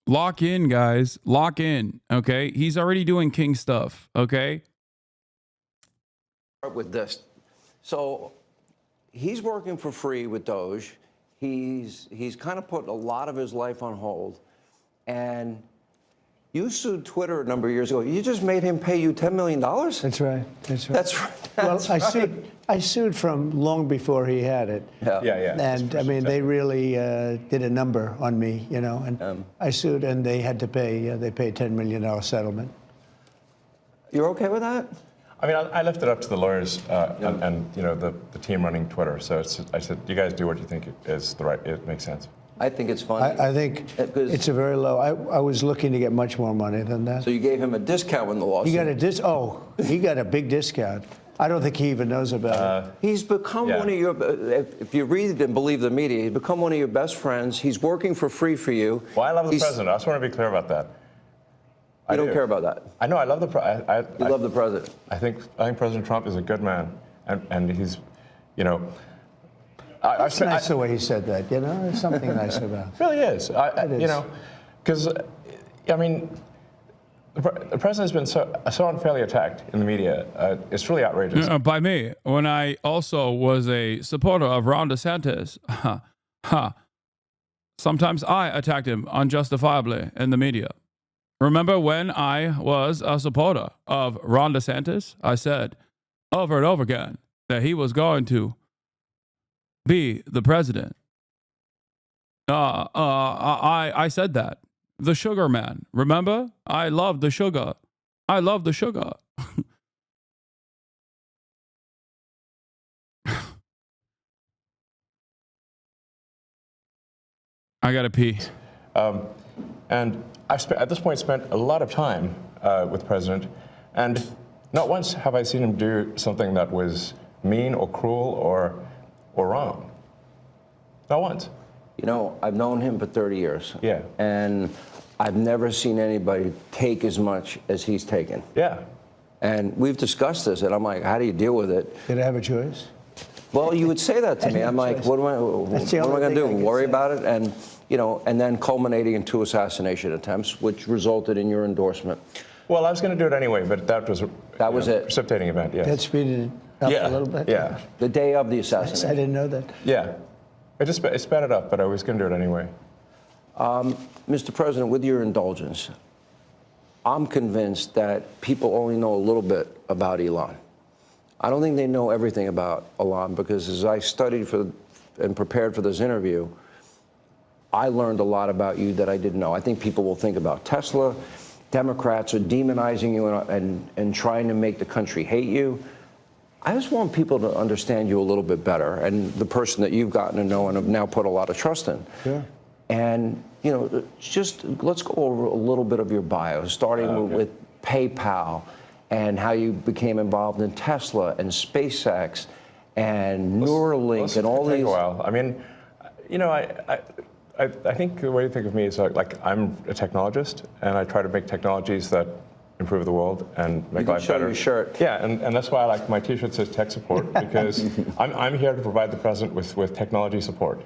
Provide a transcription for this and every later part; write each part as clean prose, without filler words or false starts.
Lock in, guys. Lock in. Okay. He's already doing king stuff. Okay. Start with this. So he's working for free with Doge. He's kind of put a lot of his life on hold. And you sued Twitter a number of years ago. You just made him pay you $10 million? That's right. That's right. That's right. Well, That's right. I sued from long before he had it. Yeah. And I mean, they really did a number on me, you know. And I sued, and they had to pay. They paid $10 million settlement. You're okay with that? I mean, I left it up to the lawyers and you know the team running Twitter. So I said, you guys do what you think is the right. It makes sense. I think it's funny. I think it's a very low. I was looking to get much more money than that. So you gave him a discount when the lawsuit. He got a he got a big discount. I don't think he even knows about it. He's become one of your, if you read and believe the media, he's become one of your best friends. He's working for free for you. Well, I love the president. I just want to be clear about that. You don't care about that. I know. I love the president. You love the president. I think President Trump is a good man, and he's, you know. It's nice the way he said that. You know, there's something nice about it. It really is. You know, because I mean, the president has been so unfairly attacked in the media. It's really outrageous. By me, when I also was a supporter of Ron DeSantis. Sometimes I attacked him unjustifiably in the media. Remember when I was a supporter of Ron DeSantis? I said over and over again that he was going to be the president. I said that. The sugar man. Remember? I love the sugar. I love the sugar. I gotta pee. And I've at this point spent a lot of time with the president, and not once have I seen him do something that was mean or cruel or wrong. Not once. You know, I've known him for 30 years. Yeah. And I've never seen anybody take as much as he's taken. Yeah. And we've discussed this, and I'm like, how do you deal with it? Did I have a choice? Well, you would say that to me. I'm like, what am I going to do? Worry about it? And, you know, and then culminating in 2 assassination attempts, which resulted in your endorsement. Well, I was going to do it anyway, but that was it. Precipitating event. Yes. That speeded it up a little bit. Yeah. The day of the assassination. I didn't know that. Yeah. It sped it up, but I was going to do it anyway. Mr. President, with your indulgence, I'm convinced that people only know a little bit about Elon. I don't think they know everything about Elon, because as I studied and prepared for this interview, I learned a lot about you that I didn't know. I think people will think about Tesla. Democrats are demonizing you and trying to make the country hate you. I just want people to understand you a little bit better, and the person that you've gotten to know and have now put a lot of trust in. Yeah. And, you know, just let's go over a little bit of your bio, starting with PayPal and how you became involved in Tesla and SpaceX and Neuralink and all these. Take a while. I mean, you know, I think the way to think of me is like I'm a technologist, and I try to make technologies that improve the world and make life better. Your shirt. Yeah, and that's why I like my T-shirt says tech support, because I'm here to provide the president with technology support.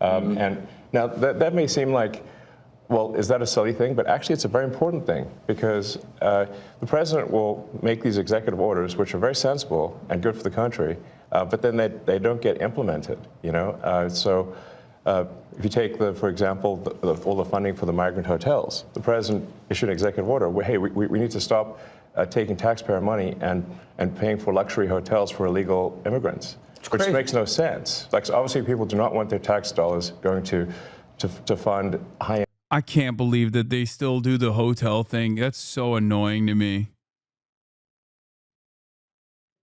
And now that may seem like, well, is that a silly thing? But actually, it's a very important thing, because the president will make these executive orders, which are very sensible and good for the country, but then they don't get implemented. You know, so. If you take, for example, all the funding for the migrant hotels, the president issued an executive order where, hey, we need to stop taking taxpayer money and paying for luxury hotels for illegal immigrants, which makes no sense. Like, so obviously, people do not want their tax dollars going to fund high-end. I can't believe that they still do the hotel thing. That's so annoying to me.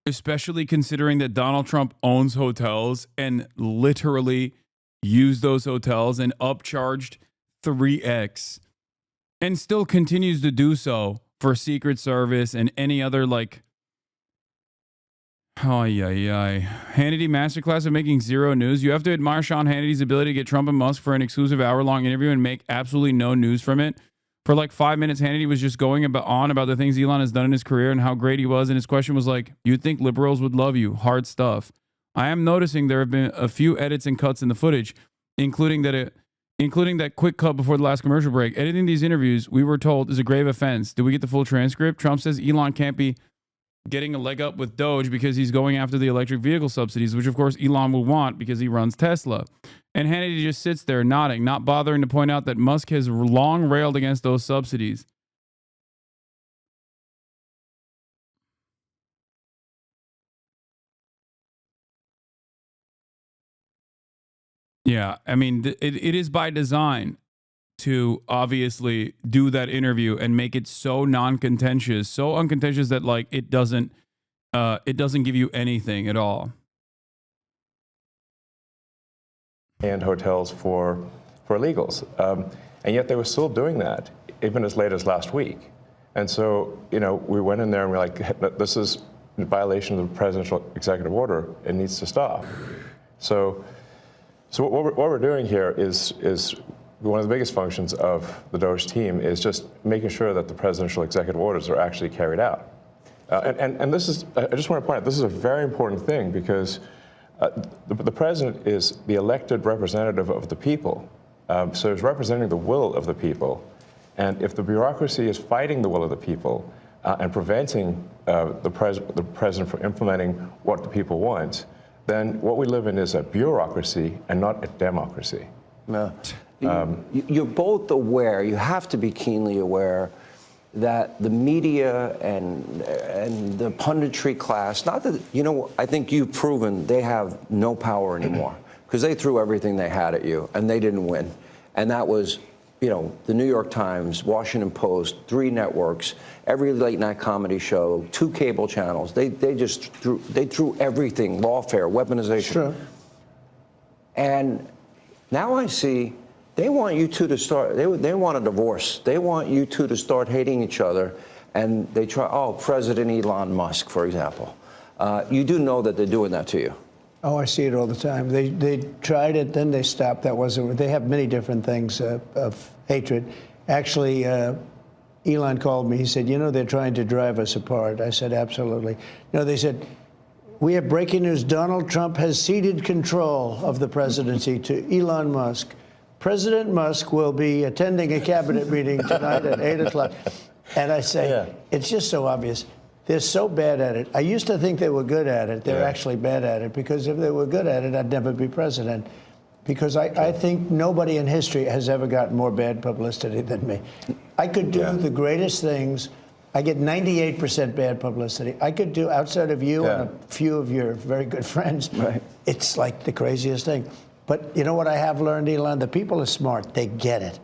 Especially considering that Donald Trump owns hotels and literally used those hotels and upcharged 3x and still continues to do so for Secret Service and any other, like, Hannity masterclass of making zero news. You have to admire Sean Hannity's ability to get Trump and Musk for an exclusive hour-long interview and make absolutely no news from it. For like 5 minutes, Hannity was just going on about the things Elon has done in his career and how great he was, and his question was like, you'd think liberals would love you. Hard stuff. I am noticing there have been a few edits and cuts in the footage, including that including that quick cut before the last commercial break. Editing these interviews, we were told, is a grave offense. Did we get the full transcript? Trump says Elon can't be getting a leg up with Doge because he's going after the electric vehicle subsidies, which of course Elon will want because he runs Tesla. And Hannity just sits there nodding, not bothering to point out that Musk has long railed against those subsidies. Yeah, I mean, it is by design to obviously do that interview and make it so non-contentious, so uncontentious that like it doesn't give you anything at all. And hotels for illegals, and yet they were still doing that even as late as last week. And so, you know, we went in there and we're like, this is in violation of the presidential executive order. It needs to stop. So what we're doing here is one of the biggest functions of the Doge team is just making sure that the presidential executive orders are actually carried out. And this is, I just want to point out, this is a very important thing because the president is the elected representative of the people. So he's representing the will of the people. And if the bureaucracy is fighting the will of the people and preventing the president from implementing what the people want, then what we live in is a bureaucracy and not a democracy. You're both aware, you have to be keenly aware, that the media and the punditry class, not that, you know, I think you've proven they have no power anymore because they threw everything they had at you and they didn't win. And that was, you know, the New York Times, Washington Post, 3 networks, every late night comedy show, 2 cable channels. They just threw everything, lawfare, weaponization. Sure. And now I see they want you two to start, they want a divorce. They want you two to start hating each other. And they try, President Elon Musk, for example. You do know that they're doing that to you. Oh, I see it all the time. They tried it, then they stopped. That wasn't. They have many different things of hatred. Actually, Elon called me. He said, you know, they're trying to drive us apart. I said, absolutely. No, they said, we have breaking news. Donald Trump has ceded control of the presidency to Elon Musk. President Musk will be attending a cabinet meeting tonight at 8 o'clock. And I say, It's just so obvious. They're so bad at it. I used to think they were good at it. They're actually bad at it, because if they were good at it, I'd never be president. Because I think nobody in history has ever gotten more bad publicity than me. I could do the greatest things. I get 98% bad publicity. I could do, outside of you and a few of your very good friends, it's like the craziest thing. But you know what I have learned, Elon? The people are smart. They get it.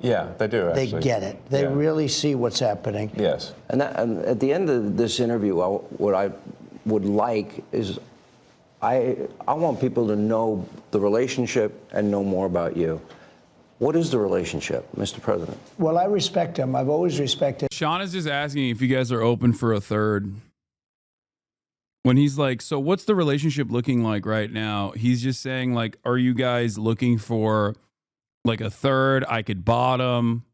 Yeah, they do, actually. They get it. They really see what's happening. Yes. And at the end of this interview, what I would like is I want people to know the relationship and know more about you. What is the relationship, Mr. President? Well, I respect him. I've always respected. Sean is just asking if you guys are open for a third. When he's like, so what's the relationship looking like right now? He's just saying, like, are you guys looking for like a third? I could bottom.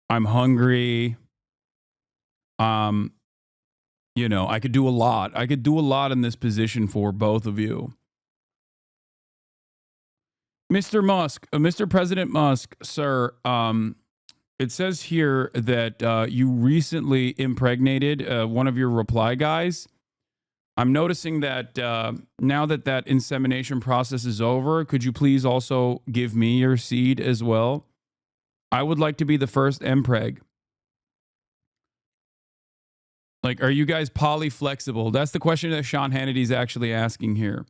I'm hungry. You know, I could do a lot. I could do a lot in this position for both of you. Mr. Musk, Mr. President Musk, sir, it says here that you recently impregnated one of your reply guys. I'm noticing that now that insemination process is over, could you please also give me your seed as well? I would like to be the first MPreg. Like, are you guys polyflexible? That's the question that Sean Hannity's actually asking here.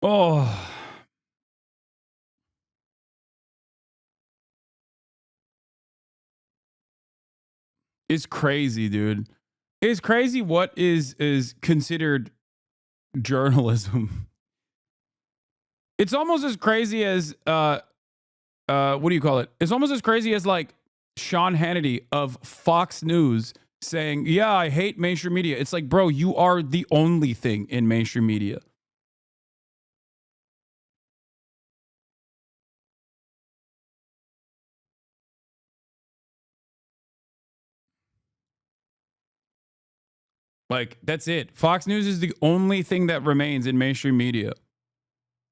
Oh. It's crazy, dude. It's crazy what is considered journalism. It's almost as crazy as what do you call it? It's almost as crazy as like Sean Hannity of Fox News saying, "Yeah, I hate mainstream media." It's like, bro, you are the only thing in mainstream media. Like, that's it. Fox News is the only thing that remains in mainstream media.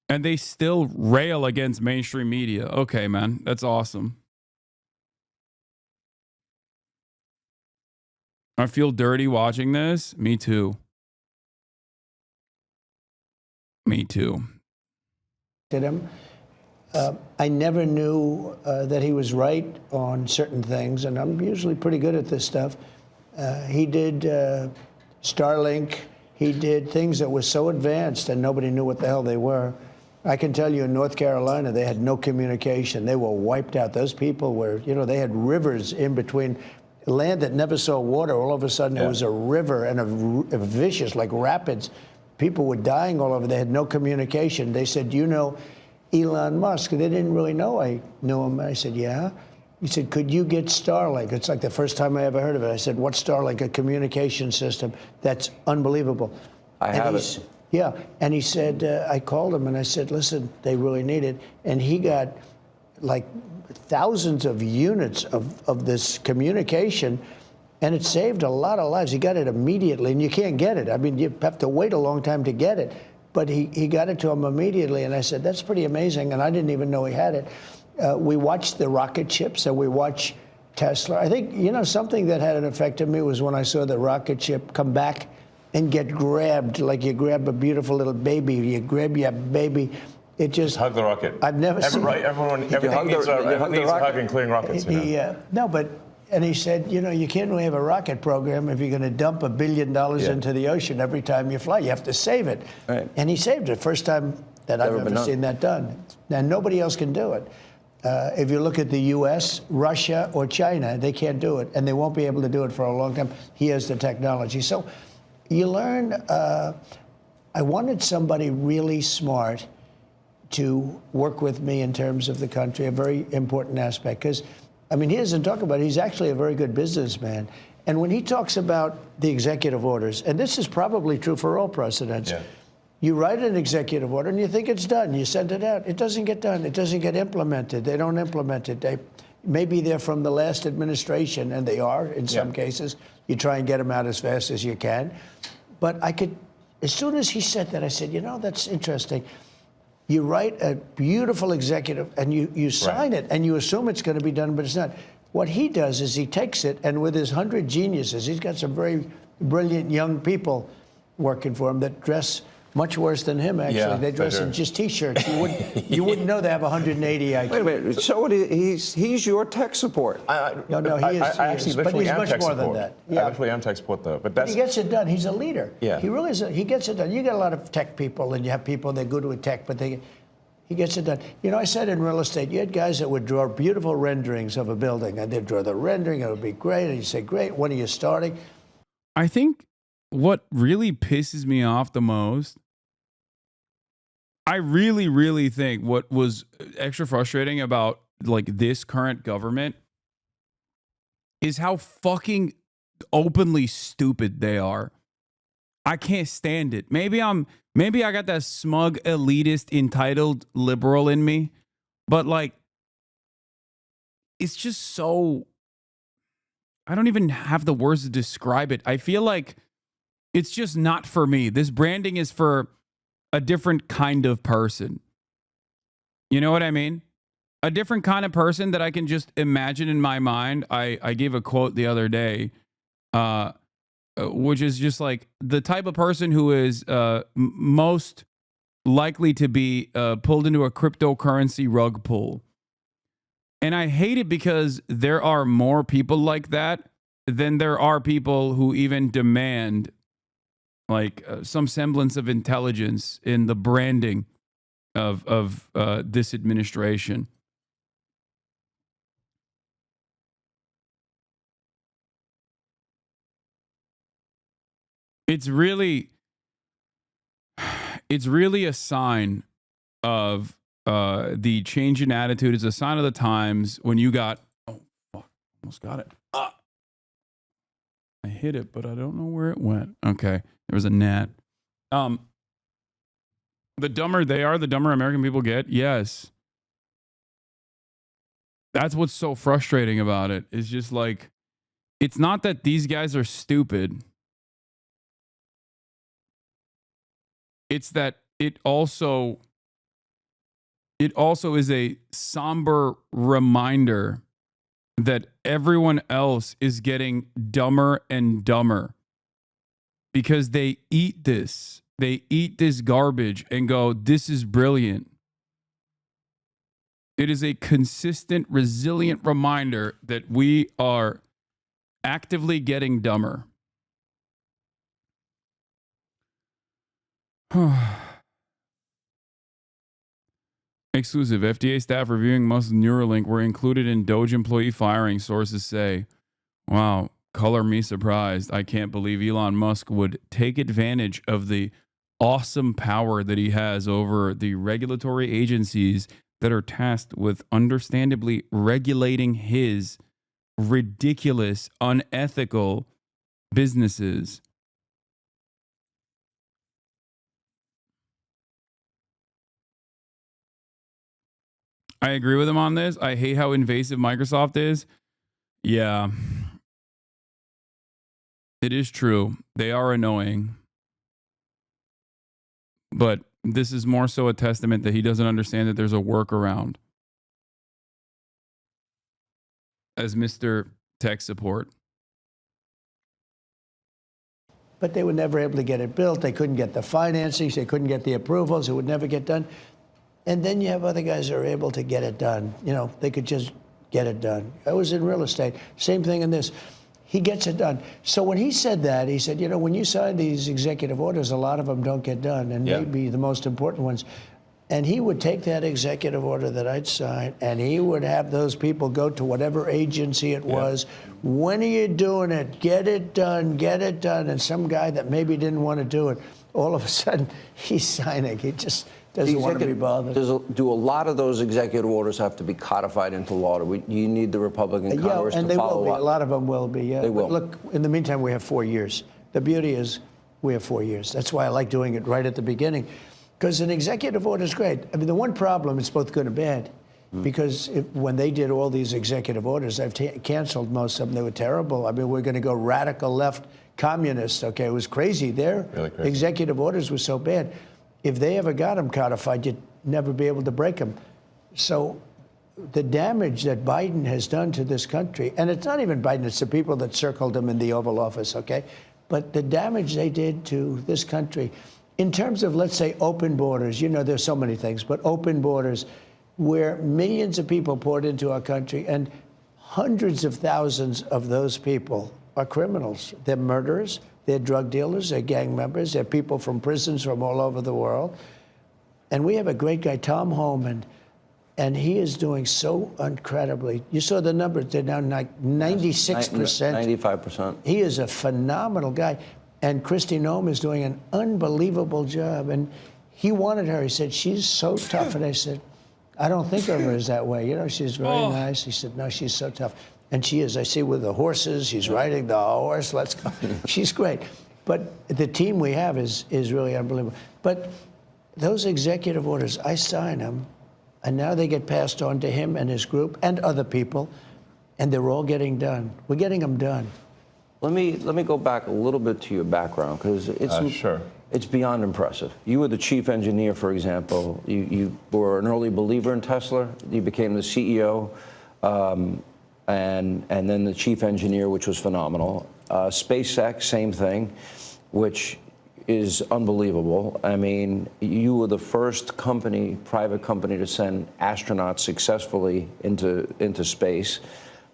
And they still rail against mainstream media. Okay, man. That's awesome. I feel dirty watching this. Me too. Me too. Did him. I never knew that he was right on certain things, and I'm usually pretty good at this stuff. He did Starlink. He did things that were so advanced and nobody knew what the hell they were. I can tell you in North Carolina, they had no communication. They were wiped out. Those people were, they had rivers in between. Land that never saw water, all of a sudden it was a river and a vicious, like rapids. People were dying all over. They had no communication. They said, Elon Musk? They didn't really know I knew him. I said, yeah. He said, could you get Starlink? It's like the first time I ever heard of it. I said, what's Starlink? A communication system. That's unbelievable. I have it. Yeah. And he said, I called him and I said, listen, they really need it. And he got like thousands of units of this communication, and it saved a lot of lives. He got it immediately, and you can't get it. I mean, you have to wait a long time to get it. But he got it to him immediately, and I said, that's pretty amazing, and I didn't even know he had it. We watched the rocket ships, and we watched Tesla. I think, something that had an effect on me was when I saw the rocket ship come back and get grabbed, like you grab a beautiful little baby. You grab your baby. It just hug the rocket. I've never seen. Right, everything needs a hug, including rockets. And he said, you can't really have a rocket program if you're going to dump $1 billion into the ocean every time you fly. You have to save it. Right. And he saved it. First time that I've ever seen that done. And nobody else can do it. If you look at the U.S., Russia, or China, they can't do it, and they won't be able to do it for a long time. He has the technology. So you learn. I wanted somebody really smart to work with me in terms of the country, a very important aspect. Because, he doesn't talk about it. He's actually a very good businessman. And when he talks about the executive orders, and this is probably true for all presidents, you write an executive order and you think it's done. You send it out. It doesn't get done. It doesn't get implemented. They don't implement it. Maybe they're from the last administration, and they are in some cases. You try and get them out as fast as you can. But as soon as he said that, I said, that's interesting. You write a beautiful executive, and you sign it, and you assume it's going to be done, but it's not. What he does is he takes it, and with his 100 geniuses, he's got some very brilliant young people working for him that dress much worse than him, actually. Yeah, they dress in just T-shirts. You wouldn't know they have 180 IQ. Wait a minute. So he's your tech support. He is. But he's much more than that. I actually am tech support, though. But he gets it done. He's a leader. Yeah. He really is. He gets it done. You get a lot of tech people, and you have people that are good with tech, but he gets it done. I said in real estate, you had guys that would draw beautiful renderings of a building, and they'd draw the rendering, and it would be great, and you say, great, when are you starting? I think what really pisses me off the most, I really, really think what was extra frustrating about like this current government is how fucking openly stupid they are. I can't stand it. Maybe I got that smug, elitist, entitled liberal in me, but like, it's just so, I don't even have the words to describe it. I feel like it's just not for me. This branding is for a different kind of person. You know what I mean? A different kind of person that I can just imagine in my mind. I gave a quote the other day, which is just like the type of person who is most likely to be pulled into a cryptocurrency rug pull. And I hate it because there are more people like that than there are people who even demand like some semblance of intelligence in the branding of this administration. It's really a sign of the change in attitude. It's a sign of the times when you got, oh fuck, almost got it. I hit it, but I don't know where it went. Okay, there was a gnat. The dumber they are, the dumber American people get. Yes. That's what's so frustrating about it. It's just like, it's not that these guys are stupid. It's that it also is a somber reminder that everyone else is getting dumber and dumber because they eat this. They eat this garbage and go, this is brilliant. It is a consistent, resilient reminder that we are actively getting dumber. Exclusive. FDA staff reviewing Musk's Neuralink were included in Doge employee firing, sources say. Wow, color me surprised. I can't believe Elon Musk would take advantage of the awesome power that he has over the regulatory agencies that are tasked with understandably regulating his ridiculous, unethical businesses. I agree with him on this. I hate how invasive Microsoft is. Yeah. It is true. They are annoying. But this is more so a testament that he doesn't understand that there's a workaround. As Mr. Tech Support. But they were never able to get it built. They couldn't get the financing. They couldn't get the approvals. It would never get done. And then you have other guys that are able to get it done. You know, they could just get it done. I was in real estate. Same thing in this. He gets it done. So when he said that, he said, you know, when you sign these executive orders, a lot of them don't get done, and maybe the most important ones. And he would take that executive order that I'd sign, and he would have those people go to whatever agency it was. When are you doing it? Get it done, get it done. And some guy that maybe didn't want to do it, all of a sudden, he's signing. He just doesn't want to be bothered. Do a lot of those executive orders have to be codified into law? You need the Republican Congress and to they follow will be. up? A lot of them will be, yeah. They will. But look, in the meantime, we have 4 years. The beauty is we have 4 years. That's why I like doing it right at the beginning. Because an executive order is great. I mean, the one problem, it's both good and bad. Because when they did all these executive orders, I've canceled most of them. They were terrible. I mean, we're going to go radical left communist. Okay, it was crazy. Their executive orders were so bad. If they ever got them codified, you'd never be able to break them. So the damage that Biden has done to this country, and it's not even Biden, it's the people that circled him in the Oval Office, okay? But the damage they did to this country, in terms of, let's say, open borders, you know, there's so many things, but open borders where millions of people poured into our country, and hundreds of thousands of those people are criminals. They're murderers, they're drug dealers, they're gang members, they're people from prisons from all over the world. And we have a great guy, Tom Homan, and he is doing so incredibly. You saw the numbers, they're now like 96%. 95%. He is a phenomenal guy. And Kristi Noem is doing an unbelievable job. And he wanted her. He said, she's so tough. And I said, I don't think of her as that way. You know, she's very nice. He said, no, she's so tough. And she is. I see with the horses, she's riding the horse. Let's go. She's great. But the team we have is really unbelievable. But those executive orders, I sign them, and now they get passed on to him and his group and other people, and they're all getting done. We're getting them done. Let me go back a little bit to your background, because it's beyond impressive. You were the chief engineer, for example. You were an early believer in Tesla. You became the CEO, and then the chief engineer, which was phenomenal. SpaceX, same thing, which is unbelievable. I mean, you were the first company, private company, to send astronauts successfully into space.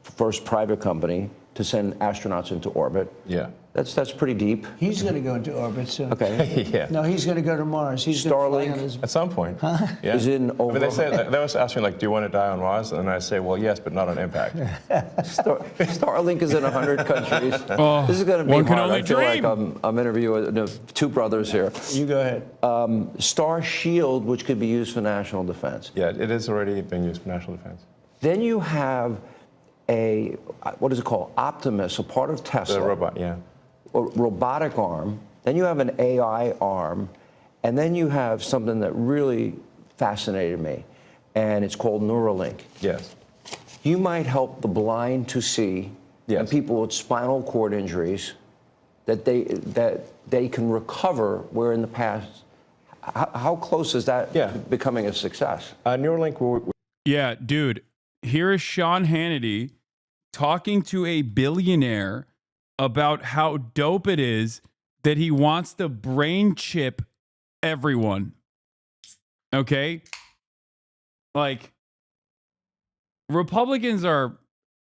First private company to send astronauts into orbit. Yeah. That's pretty deep. He's going to go into orbit soon. Okay. Yeah. No, he's going to go to Mars. He's Starlink. At some point. Huh? Yeah. Is in over. I mean, they always ask me, like, do you want to die on Mars? And I say, well, yes, but not on impact. Starlink is in 100 countries. Oh, This is going to be one can hard. only I feel dream. like I'm interviewing two brothers here. You go ahead. Star Shield, which could be used for national defense. Yeah, it is already being used for national defense. Then you have what is it called? Optimus, a part of Tesla. The robot, yeah. A robotic arm. Then you have an AI arm. And then you have something that really fascinated me, and it's called Neuralink. Yes. You might help the blind to see, and people with spinal cord injuries, that they can recover, where in the past How close is that to becoming a success? Neuralink. Yeah, dude. Here is Sean Hannity talking to a billionaire about how dope it is that he wants to brain chip everyone. Okay? Like, Republicans are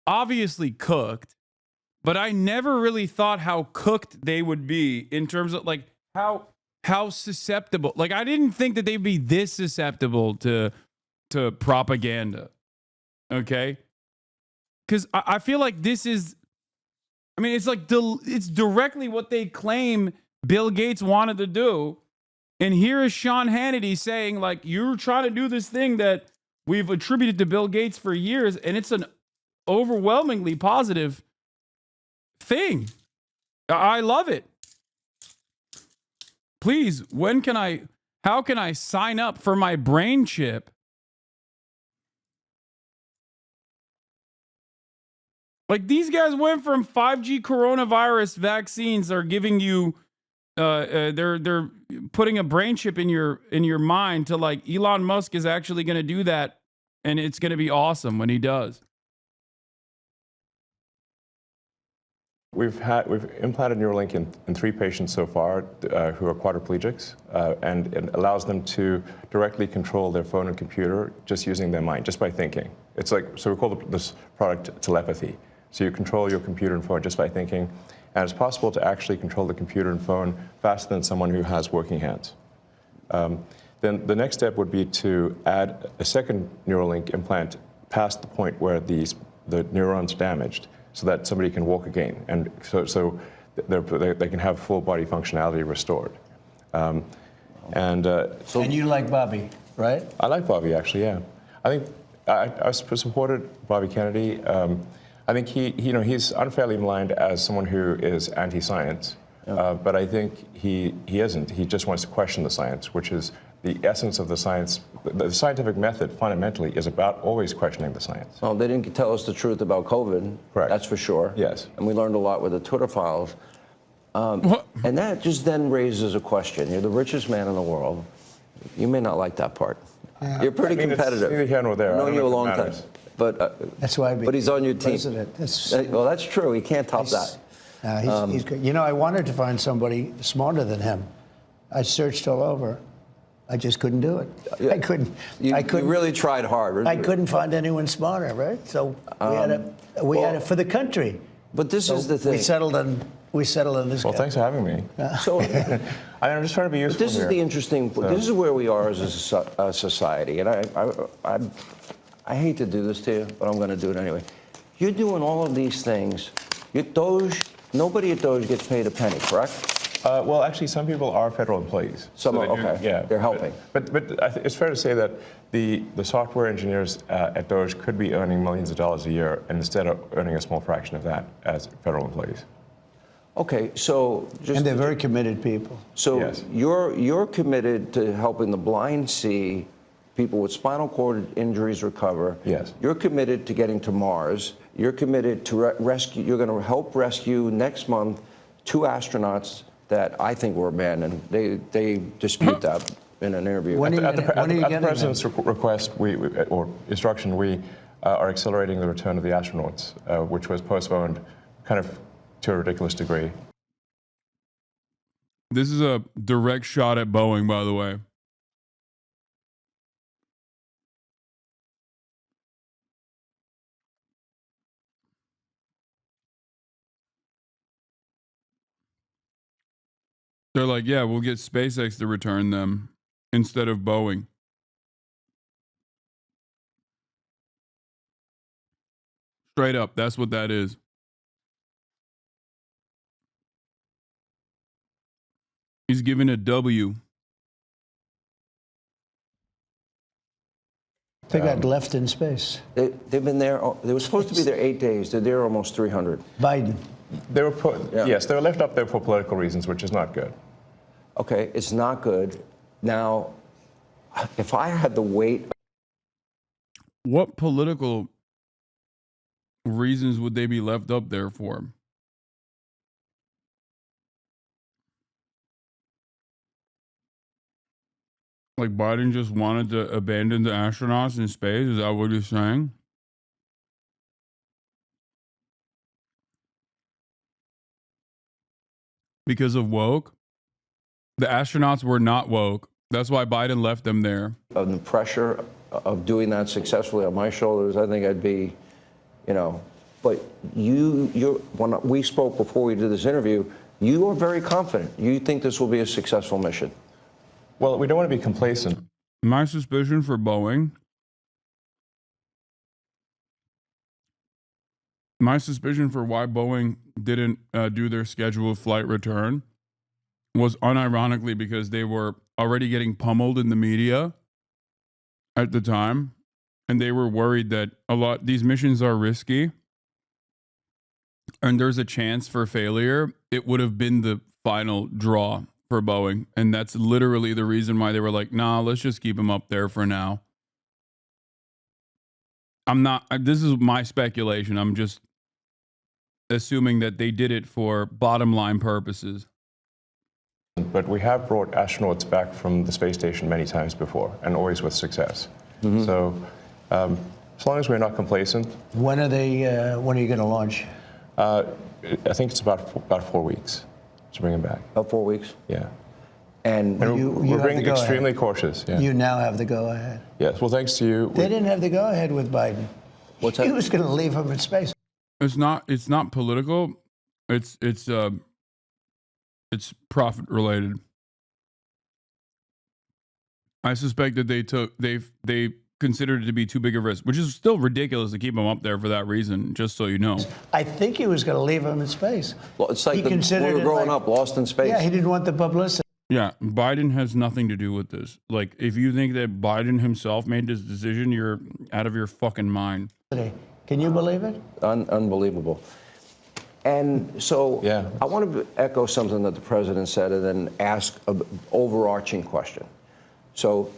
obviously cooked, but I never really thought how cooked they would be in terms of like how susceptible. Like, I didn't think that they'd be this susceptible to propaganda. Okay? Because I feel like this is, I mean, it's like it's directly what they claim Bill Gates wanted to do. And here is Sean Hannity saying, like, you're trying to do this thing that we've attributed to Bill Gates for years, and it's an overwhelmingly positive thing. I love it. Please, how can I sign up for my brain chip? Like, these guys went from 5G coronavirus vaccines are giving you, they're putting a brain chip in your mind to like Elon Musk is actually going to do that, and it's going to be awesome when he does. We've implanted Neuralink in 3 patients so far who are quadriplegics, and it allows them to directly control their phone and computer just using their mind, just by thinking. It's like, so we call this product telepathy. So you control your computer and phone just by thinking, and it's possible to actually control the computer and phone faster than someone who has working hands. Then the next step would be to add a second Neuralink implant past the point where the neurons are damaged, so that somebody can walk again, and so they can have full body functionality restored. And you like Bobby, right? I like Bobby, actually. Yeah, I think I supported Bobby Kennedy. I think he's unfairly maligned as someone who is anti-science, but I think he isn't. He just wants to question the science, which is the essence of the science. The scientific method fundamentally is about always questioning the science. Well, they didn't tell us the truth about COVID. Correct. That's for sure. Yes. And we learned a lot with the Twitter files. And that just then raises a question. You're the richest man in the world. You may not like that part. You're pretty competitive. It's neither here nor there. I've known you a long time. But that's why. But he's on your team. Well, that's true. He can't top that. He's good. You know, I wanted to find somebody smarter than him. I searched all over. I just couldn't do it. I couldn't. You really tried hard. I couldn't find anyone smarter, right? So we had it for the country. But this is the thing. We settled on this. Well, thanks for having me. So I'm just trying to be useful. But this is the interesting. This is where we are as a society, and I hate to do this to you, but I'm going to do it anyway. You're doing all of these things. Nobody at Doge gets paid a penny, correct? Well, actually, some people are federal employees. Some are, okay. Yeah, they're helping. But it's fair to say that the software engineers at Doge could be earning millions of dollars a year, and instead of earning a small fraction of that as federal employees. Okay, so and they're very committed people. So yes. You're committed to helping the blind see, people with spinal cord injuries recover. Yes. You're committed to getting to Mars. You're committed to rescue. You're going to help rescue next month 2 astronauts that I think were abandoned. They dispute that in an interview. At the president's request or instruction, we are accelerating the return of the astronauts, which was postponed kind of to a ridiculous degree. This is a direct shot at Boeing, by the way. They're like, yeah, we'll get SpaceX to return them instead of Boeing. Straight up, that's what that is. He's giving a W. They got left in space. They've been there. They were supposed to be there 8 days. They're there almost 300. Biden. They were yes, they were left up there for political reasons, which is not good. Okay, it's not good. Now, if I had to wait. What political reasons would they be left up there for? Like Biden just wanted to abandon the astronauts in space? Is that what you're saying? Because of woke? The astronauts were not woke. That's why Biden left them there. Of the pressure of doing that successfully on my shoulders, I think I'd be, but when we spoke before we did this interview, you are very confident. You think this will be a successful mission. Well, we don't want to be complacent. My suspicion for Boeing, my suspicion for why Boeing didn't do their scheduled flight return was unironically because they were already getting pummeled in the media at the time, and they were worried that these missions are risky and there's a chance for failure. It would have been the final draw for Boeing, and that's literally the reason why they were like, nah, let's just keep them up there for now. This is my speculation. I'm just assuming that they did it for bottom line purposes. But we have brought astronauts back from the space station many times before, and always with success. Mm-hmm. So as long as we're not complacent. When are you going to launch? I think it's about 4 weeks to bring them back. About 4 weeks? Yeah. And we're being extremely cautious. Yeah. You now have the go-ahead. Yes. Well, thanks to you. They didn't have the go-ahead with Biden. What's that? He was going to leave him in space. It's not political. It's profit related. I suspect that they considered it to be too big a risk, which is still ridiculous to keep him up there for that reason, just so you know. I think he was going to leave him in space. Well, it's like when we were growing up, lost in space. Yeah, he didn't want the publicity. Yeah, Biden has nothing to do with this. Like, if you think that Biden himself made this decision, you're out of your fucking mind. Can you believe it? Unbelievable. And so yeah. I want to echo something that the president said and then ask an overarching question. So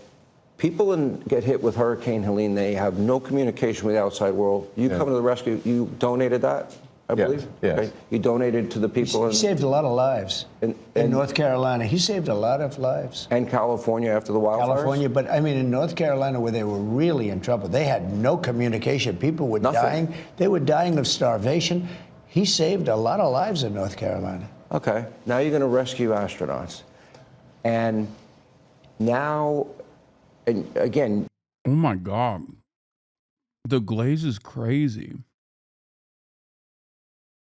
people get hit with Hurricane Helene. They have no communication with the outside world. You come to the rescue. You donated that, I believe? Yes. Okay. You donated to the people. He saved a lot of lives in North Carolina. He saved a lot of lives. And California after the wildfires? California, but I mean in North Carolina where they were really in trouble. They had no communication. People were dying. They were dying of starvation. He saved a lot of lives in North Carolina. Okay. Now you're going to rescue astronauts. And now, and again. Oh my God. The glaze is crazy.